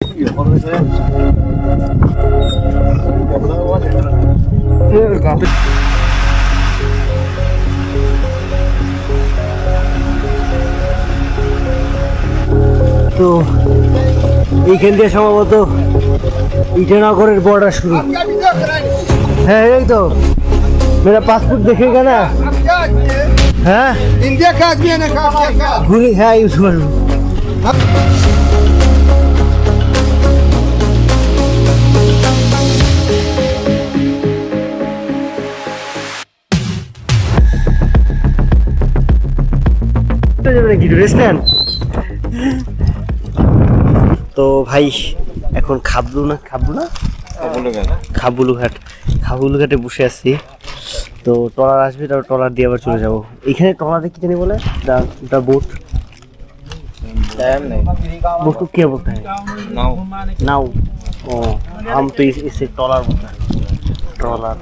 তো এইখান দিয়ে সম্ভবত ইটানগরের বর্ডার শুরু। হ্যাঁ এই তো मेरा पासपोर्ट देखेगा ना। हाँ इंडिया का आदमी है ना घूरी है यूज कर তো ভাই এখন খাবলু না খাবুলু ঘাটে বসে আছি। তো ট্রলার আসবে, তারপর ট্রলার দিয়ে আবার চলে যাবো। এখানে ট্রলারে কি জানি বলে बोट बोट को क्या बोलता है? नाव। ओ हम तो इसे ट्रॉलर बोलते हैं। ट्रॉलर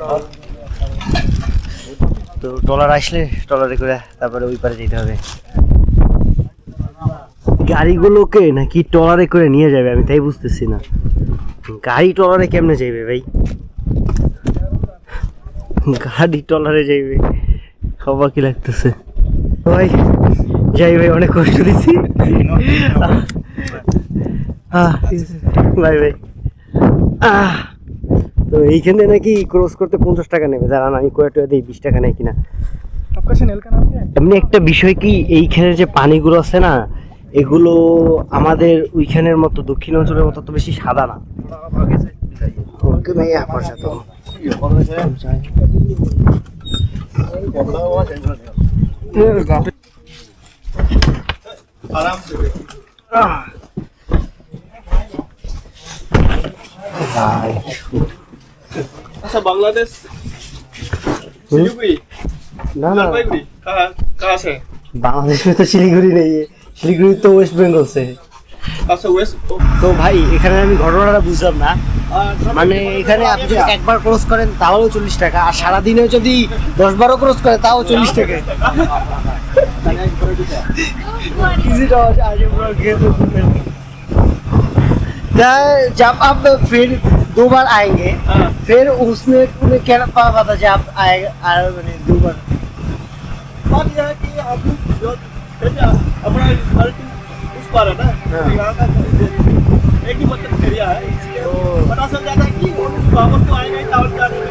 তো ট্রলার আসলে ট্রলারে করে তারপরে ওই পারে যেতে হবে। গাড়িগুলোকে নাকি ট্রলারে করে নিয়ে যাবে, আমি তাই বুঝতেছি না। গাড়ি ট্রলারে কেমনে যাইবে ভাই? গাড়ি ট্রলারে যাইবে, খবর কি লাগতেছে ভাই? যাই ভাই, অনেক কষ্ট দিচ্ছি ভাই ভাই। তো এইখানে নাকি ক্রস করতে 50 টাকা নেবে। দাঁড়ান আমি কয়েকটা দিই, 20 টাকা নেয় কিনা। এমনি একটা বিষয় কি, এইখানের যে পানিগুলো আছে না, এগুলো আমাদের ওইখানের মতো দক্ষিণ অঞ্চলের মতো তো বেশি সাদা না। ওকে ভাই আপনার সাথে आराम से अच्छा बांग्लादेश सिलीगुड़ी ना ना जलपाईगुड़ी कहाँ से बांग्लादेश में तो सिलीगुड़ी नहीं है, सिलीगुड़ी तो वेस्ट बेंगल से है। अच्छा वेस्ट তো ভাই এখানে আমি ঘটনাটা বুঝলাম না, মানে এখানে আপনি যদি একবার ক্রস করেন তাহলেও 40 টাকা, আর সারাদিনে যদি 10-12 ক্রস করে তাও 40 টাকা। जब आप फिर 2 बार आएंगे फिर उसने क्या पता जब आप आएगा 2 बार। बात यह है कि आप जो अपना उस पार है ना, यहाँ का एक ही मतलब एरिया है, इसलिए पता चल जाता है कि वापस तो आएगा ही चावल जाने में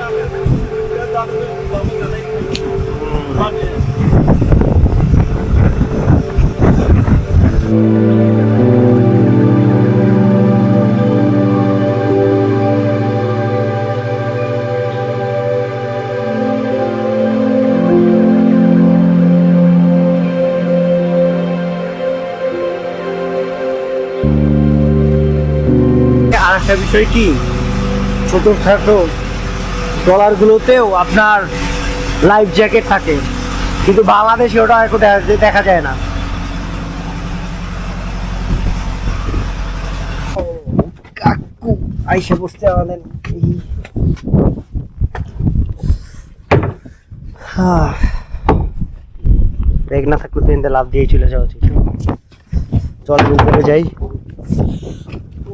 আরেকটা বিষয় কি, ছোটখাটো ট্রলারগুলোতেও আপনার লাইফ জ্যাকেট থাকে, কিন্তু বাংলাদেশে ওটা এখন দেখা যায় না। কাকু আইসা বসতে আমাদের ব্যাগ না থাকলে তো লাভ দিয়ে চলে যাওয়া উচিত। চল উপরে যাই,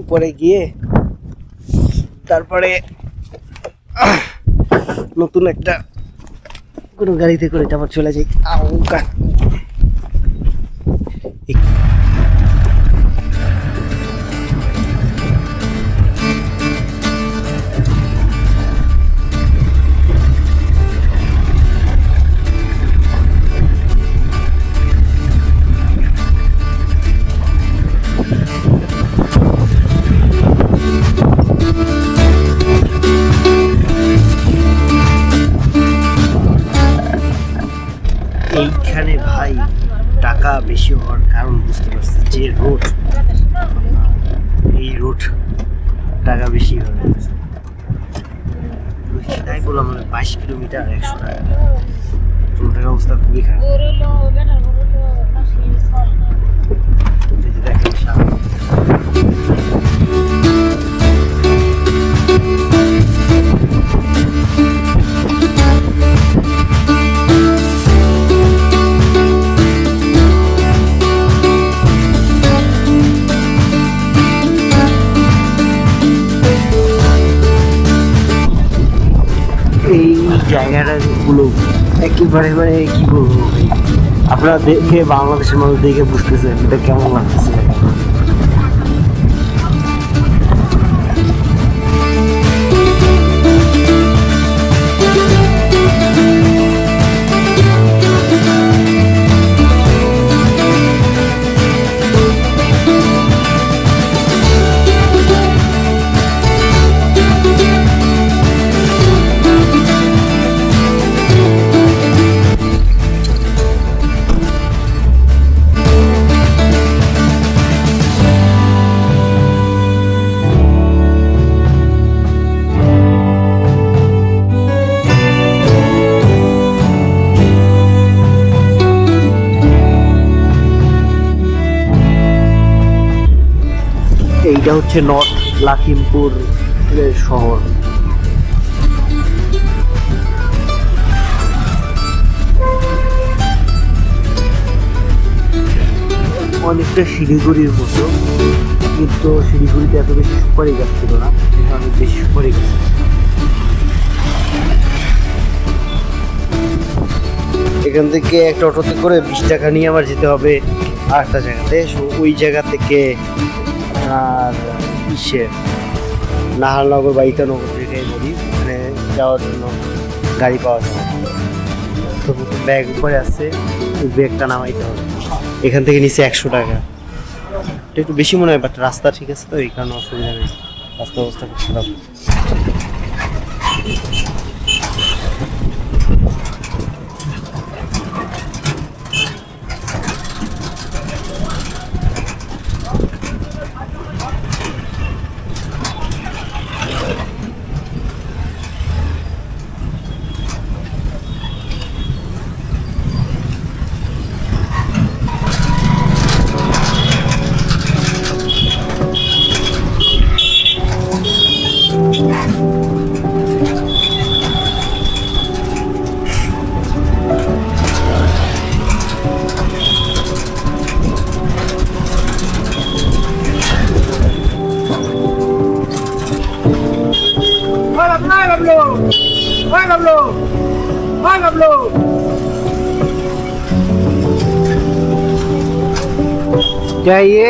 উপরে গিয়ে তারপরে নতুন একটা কোনো গাড়িতে করে তারপর চলে যাই। এইখানে ভাই টাকা বেশি হওয়ার কারণ বুঝতে পারছি, যে রোড, এই রোড টাকা বেশি হবে তাই বললাম। 22 কিলোমিটার 100 টাকা, রোডের অবস্থা খুবই খারাপ। দেখেন সামনে জায়গাটা গুলো একেবারে মানে কি বলবো ভাই, আপনারা দেখে বাংলাদেশের মানুষ দেখে বুঝতেছেন এটা কেমন লাগতেছে। এইটা হচ্ছে নর্থ লাখিমপুর শহর। অনেকটা শিলিগুড়ির মতো, কিন্তু শিলিগুড়িতে এত বেশি সুপারি গাছ ছিল না, এখানে অনেক বেশি সুপারি গাছ। এখান থেকে একটা অটোতে করে 20 টাকা নিয়ে আমার যেতে হবে আরেকটা জায়গাতে। ওই জায়গা থেকে আর ইসে নাহারনগর বা ইতানগর থেকে বলি মানে যাওয়ার জন্য গাড়ি পাওয়া যায়। তো ব্যাগ উপরে আছে, ওই ব্যাগটা নামাইতে হবে। এখান থেকে নিচে 100 টাকা, এটা একটু বেশি মনে হয়, বাট রাস্তা ঠিক আছে তো এই কারণে অসুবিধা নেই, রাস্তা অবস্থা খুব খারাপ।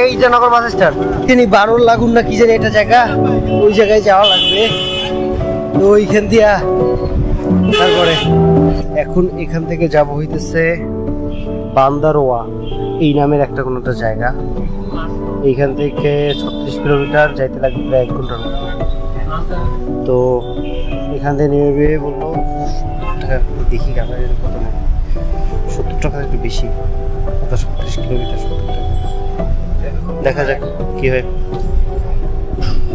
এই ইটানগর বাস স্ট্যান্ড, তিনি বারোর লাগুন না কি জানি একটা জায়গা, ওই জায়গায় যাওয়া লাগবে। তো ওইখান দিয়া তারপরে এখন এখান থেকে যাব হইতেছে বান্দারোয়া এই নামের একটা কোনো একটা জায়গা। এইখান থেকে 36 কিলোমিটার, যাইতে লাগবে প্রায় 1 ঘন্টার মতো। তো এখান থেকে নেমে বললো 70 টাকা, দেখি কাকা কত নেয়। 70 টাকা একটু বেশি, 36 কিলোমিটার 70 টাকা, দেখা যাক কি হয়।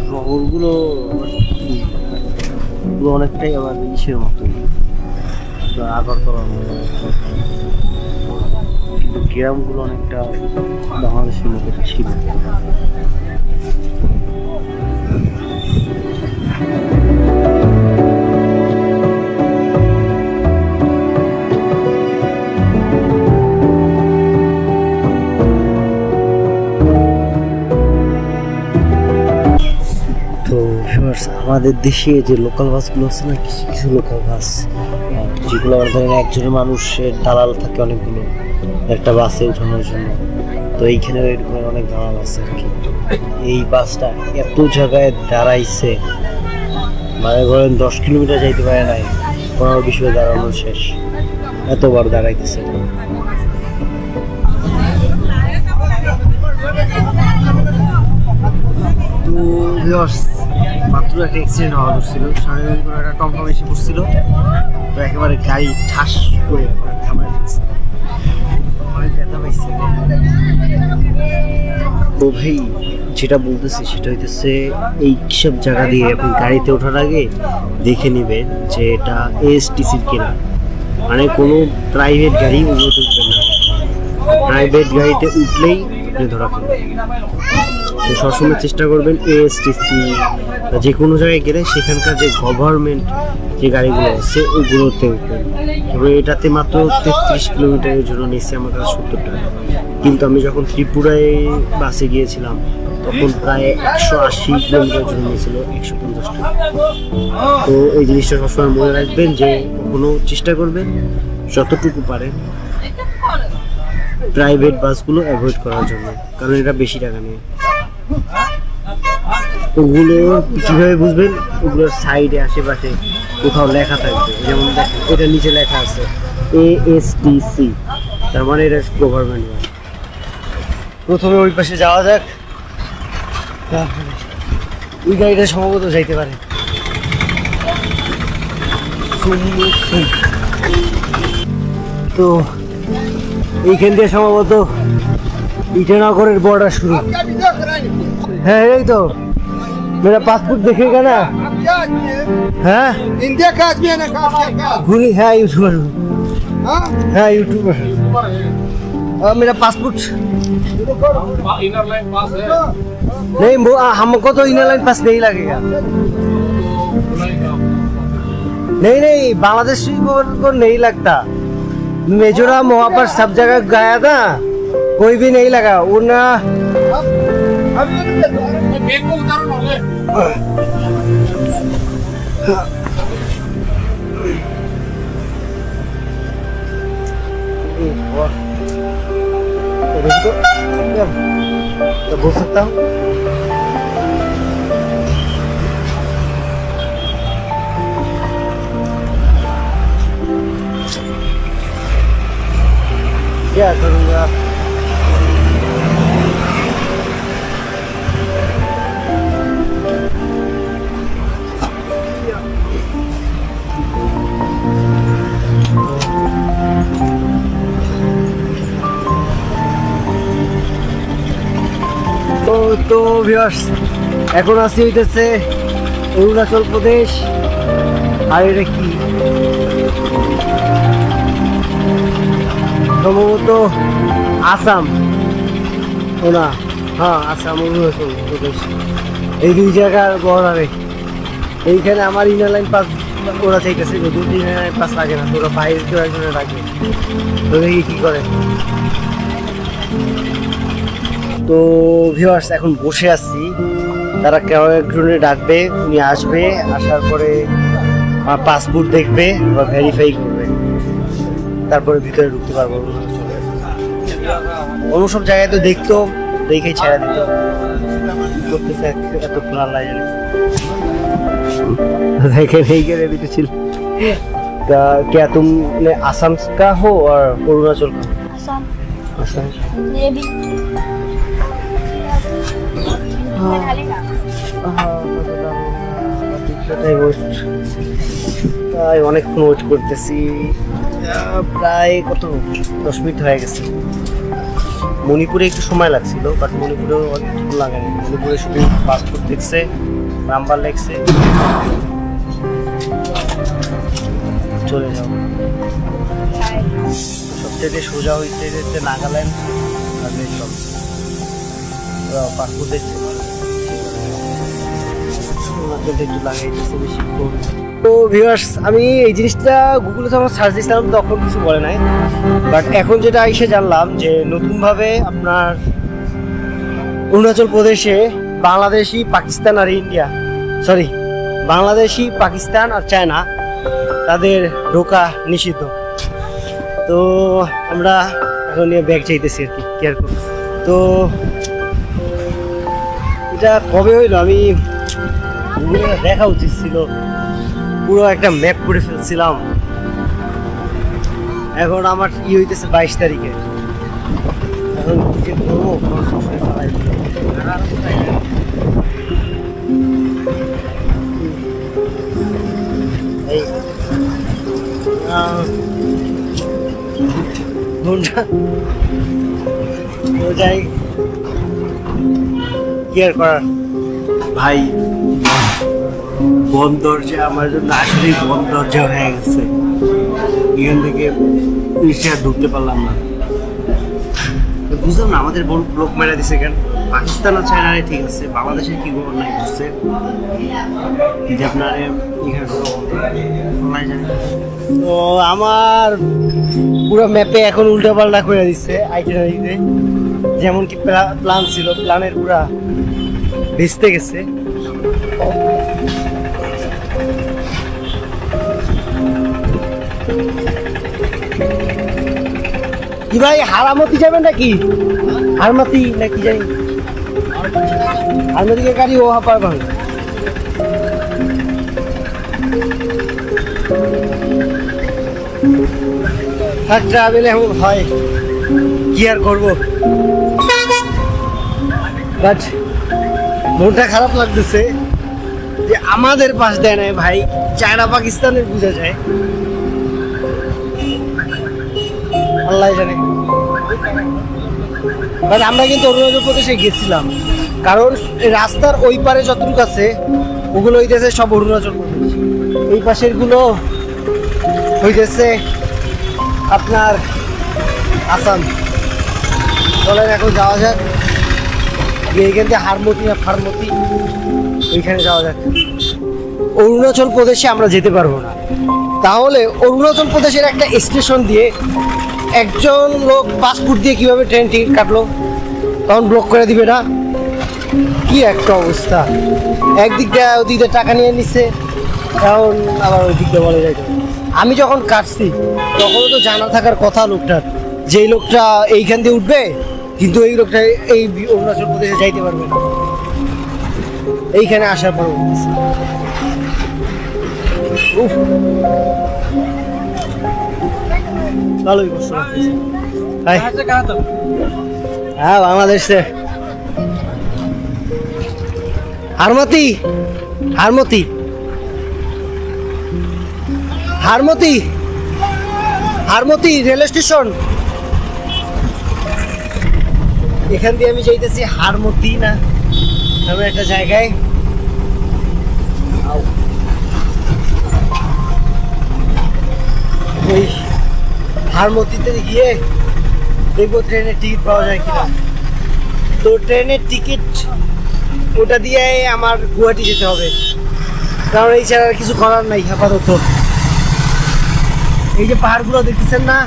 শহরগুলো অনেকটাই আবার ইসের মতো, আগরতলার মতো, কিন্তু গ্রামগুলো অনেকটা বাংলাদেশের মতো ছিল। আমাদের দেশে যে লোকাল বাসগুলো আছে না, কিছু কিছু লোকাল বাস যেগুলো আমার ধরেন একজনের মানুষের দালাল থাকে অনেকগুলো একটা বাসে উঠানোর জন্য, তো এইখানে এরকম অনেক দালাল আছে আর কি। এই বাসটা এত জায়গায় দাঁড়াইছে, মানে ধরেন 10 কিলোমিটার যাইতে পারে নাই, 15-20 মিনিট দাঁড়ানো শেষ, এতবার দাঁড়াইতেছে। তো মাত্র একটা অ্যাক্সিডেন্ট হওয়া হচ্ছিল, সামনে কোনো একটা টমটম এসে পড়ছিল, তো একেবারে গাড়ি ঠাস করে থামায় ফেলছে, অনেক ব্যথা পাইছে। তো ভাই যেটা বলতেছি সেটা হইতেছে এই সব জায়গা দিয়ে আপনি গাড়িতে ওঠার আগে দেখে নেবেন যে এটা এএসটিসির কিনা, মানে কোনো প্রাইভেট গাড়ি ওগুলোতে উঠবেন না, প্রাইভেট গাড়িতে উঠলেই আপনি ধরা পড়বেন। তো সবসময় চেষ্টা করবেন এএসটিসি বা যে কোনো জায়গায় গেলে সেখানকার যে গভর্নমেন্ট যে গাড়িগুলো আছে ওগুলোতে উঠবেন। এবং এটাতে মাত্র 33 কিলোমিটারের জন্য নিচ্ছে আমার কাছে 70 টাকা, কিন্তু আমি যখন ত্রিপুরায় বাসে গিয়েছিলাম তখন প্রায় 180 কিলোমিটার জন্য ছিল 150 টাকা। তো এই জিনিসটা সবসময় মনে রাখবেন যে কখনো চেষ্টা করবেন যতটুকু পারেন প্রাইভেট বাসগুলো অ্যাভয়েড করার জন্য, কারণ এটা বেশি টাকা নেয়। ওগুলো কীভাবে বুঝবেন, ওগুলোর সাইডে আশেপাশে কোথাও লেখা থাকবে, যেমন দেখেন এটা নিচে লেখা আছে ASTC, তার মানে এটা গভর্নমেন্ট বাস। প্রথমে ওই পাশে যাওয়া যাক, ওই গাড়িটা সম্ভবত যাইতে পারে। তো এইখান দিয়ে সম্ভবত ইটানগরের বর্ডার শুরু। হ্যাঁ এই তো मेरा पासपोर्ट देखेगा ना? हाँ इंडिया का आदमी है ना? घूनी है यूट्यूबर, हाँ हाँ यूट्यूबर। और मेरा पासपोर्ट इनर लाइन पास है नहीं, वो हमको तो इनर लाइन पास नहीं लगेगा। नहीं नहीं, बांग्लादेशी को नहीं लगता। मिजोरम वहाँ पर सब जगह गया था, कोई भी नहीं लगा। उन्हें बैग को उतारो ना ले तो बोल सकता हूँ क्या करूँगा। তো ভিউয়ার্স, এখন আসি হইতেছে অরুণাচল প্রদেশ। আর এটা কি সম্ভবত আসাম, ও না, হ্যাঁ আসাম অরুণাচল প্রদেশ, এই দুই জায়গার বর্ডারে। এইখানে আমার ইনার লাইন পাস ওরা চাইতেছে, যদিও ইনার লাইন পাস লাগে না, তোরা বাইরে কেউ একজনে রাখবে, তো দেখি কি করে। তো ভিউয়ার্স, এখন বসে আছি, তারা কেউ একজনে ডাকবে, উনি আসবে, আসার পরে আমার পাসপোর্ট দেখবে বা ভেরিফাই করবে, তারপরে ভিতরে ঢুকতে পারবো। অন্য সব জায়গায় তো দেখতো, দেখেই ছেড়ে দিত, করতেছে এতক্ষণ আল্লাহ জানে। देखे नहीं गए अभी तो चिल। क्या तुम असम का हो और अरुणाचल का? असम असम। ये भी তাই অনেকক্ষণ ওয়েট করতেছি, প্রায় কত 10 মিনিট হয়ে গেছে। মণিপুরে একটু সময় লাগছিল, বাট মণিপুরেও অনেকক্ষণ লাগেনি। মণিপুরে শুধু পাসপোর্ট দেখছে, নাম্বার লেখছে, চলে যাও। সবচেয়ে সোজা হয়েছে যে নাগাল্যান্ড আর মেঘালয়, পাসপোর্ট দেখছে, একটু লাগাইতেছে বেশি। তো ভিউয়ার্স, আমি এই জিনিসটা গুগলে যখন সার্চ দিয়েছিলাম তখন কিছু বলে নাই, বাট এখন যেটা এসে জানলাম যে নতুনভাবে আপনার অরুণাচল প্রদেশে বাংলাদেশি, পাকিস্তান আর ইন্ডিয়া, সরি বাংলাদেশি, পাকিস্তান আর চায়না, তাদের ঢোকা নিষিদ্ধ। তো আমরা এখন নিয়ে ব্যাগ চাইতেছি আর কি, কেয়ার করব। তো এটা কবে হইলো আমি গুগলে দেখা উচিত ছিল, পুরো একটা ম্যাপ করে ফেলছিলাম। এখন আমার কি হইতেছে 22 তারিখে, এখন কি যে করবো, এই যাই কেয়ার করার। ভাই বন দরজা আমার জন্য আসলেই বন দরজা হয়ে গেছে, এখান থেকে রিক্সা ঢুকতে পারলাম না। বুঝলাম না আমাদের ব্লক মেরা দিছে কেন। পাকিস্তান আর চায়নারে ঠিক আছে, বাংলাদেশের কি খবর নাই করছে যে আপনার এখানে তো আমার পুরো ম্যাপে এখন উল্টাপাল্টা করে দিচ্ছে আইটিনারিতে, যেমন কি প্ল্যান ছিল প্ল্যানের পুরা ভেস্তে গেছে। কি ভাই হারামতি যাবেন নাকি? হারমাতি নাকি জানি, হারমাতিকে গাড়ি ও হাপার ভাঙ। ট্রাভেল এমন হয়, কি আর করবো, বাট মনটা খারাপ লাগতেছে যে আমাদের পাশ দেয় না ভাই, চায়না পাকিস্তানের বোঝা যায়, আল্লাহ জানে। বাট আমরা কিন্তু অরুণাচল প্রদেশে গেছিলাম, কারণ রাস্তার ওই পারে যতটুকু আছে ওগুলো হইতেছে সব অরুণাচল প্রদেশ, এই পাশের গুলো হইতেছে আপনার আসাম। চলেন এখন যাওয়া যাক, এইখান থেকে হারমতি না ফার্মতি ওইখানে যাওয়া যাক। অরুণাচল প্রদেশে আমরা যেতে পারবো না, তাহলে অরুণাচল প্রদেশের একটা স্টেশন দিয়ে একজন লোক পাসপোর্ট দিয়ে কিভাবে ট্রেন টিকিট কাটলো, তখন ব্লক করে দিবে না? কি একটা অবস্থা, একদিক দিয়ে ওদিক দিয়ে টাকা নিয়ে নিচ্ছে, এখন আবার ওই দিক দিয়ে বলে যায়। আমি যখন কাটছি তখনও তো জানা থাকার কথা লোকটার, যে এই লোকটা এইখান দিয়ে উঠবে, কিন্তু এই লোকটা এই অরুণাচল প্রদেশে যাইতে পারবে না। এইখানে আসার পর ভালোই কষ্ট লাগতেছে। হ্যাঁ বাংলাদেশ से हारमती हारमती हारमती हारमती রেল স্টেশন, এখান দিয়ে আমি যাইতেছি হারমতি না এমন একটা জায়গায়। ওই হারমতিতে গিয়ে দেখবো ট্রেনের টিকিট পাওয়া যায় কিনা। তো ট্রেনের টিকিট ওটা দিয়ে আমার গুয়াহাটি যেতে হবে, কারণ এই ছাড়া আর কিছু করার নাই আপাতত। এই যে পাহাড়গুলো দেখতেছেন না,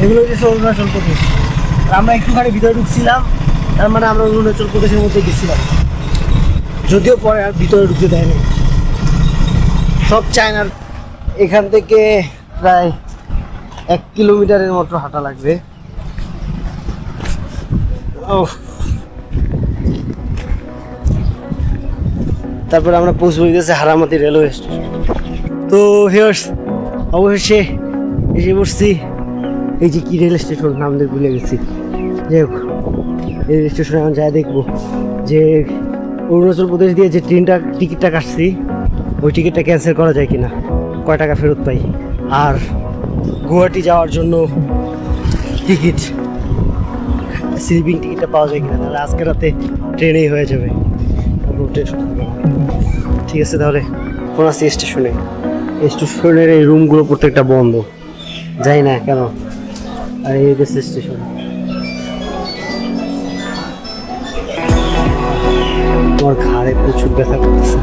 এগুলো হচ্ছে অরুণাচল প্রদেশ। আমরা একটুখানি ভিতরে ঢুকছিলাম, তার মানে আমরা অরুণাচল প্রদেশের মধ্যে গেছিলাম, যদিও পরে আর ভিতরে ঢুকতে দেয়নি। সব চায়নার, এখান থেকে প্রায় 1 কিলোমিটারের মতো হাঁটা লাগবে। তারপরে আমরা পৌঁছে গেছি হারামতি রেলওয়ে স্টেশন। তো হিয়ার্স অবশেষে এসে বসছি, এই যে কি রেল স্টেশন নাম দিয়ে ভুলে গেছি। যাই হোক, এই রেল স্টেশনে আমি যাই দেখবো যে অরুণাচল প্রদেশ দিয়ে যে টিকিটটা কাটছি ওই টিকিটটা ক্যান্সেল করা যায় কিনা, কয় টাকা ফেরত পাই, আর গুয়াহাটি যাওয়ার জন্য টিকিট স্লিপিং টিকিটটা পাওয়া যায় কিনা। তাহলে আজকে রাতে ট্রেনেই হয়ে যাবে, টেনশন থাকবে না। ঠিক আছে, তাহলে কোন আছে স্টেশনে? স্টেশনের এই রুমগুলো প্রত্যেকটা বন্ধ, যাই না কেন। আর এই গেছে স্টেশন, আমার ঘাড়ে প্রচুর ব্যথা করতেছে।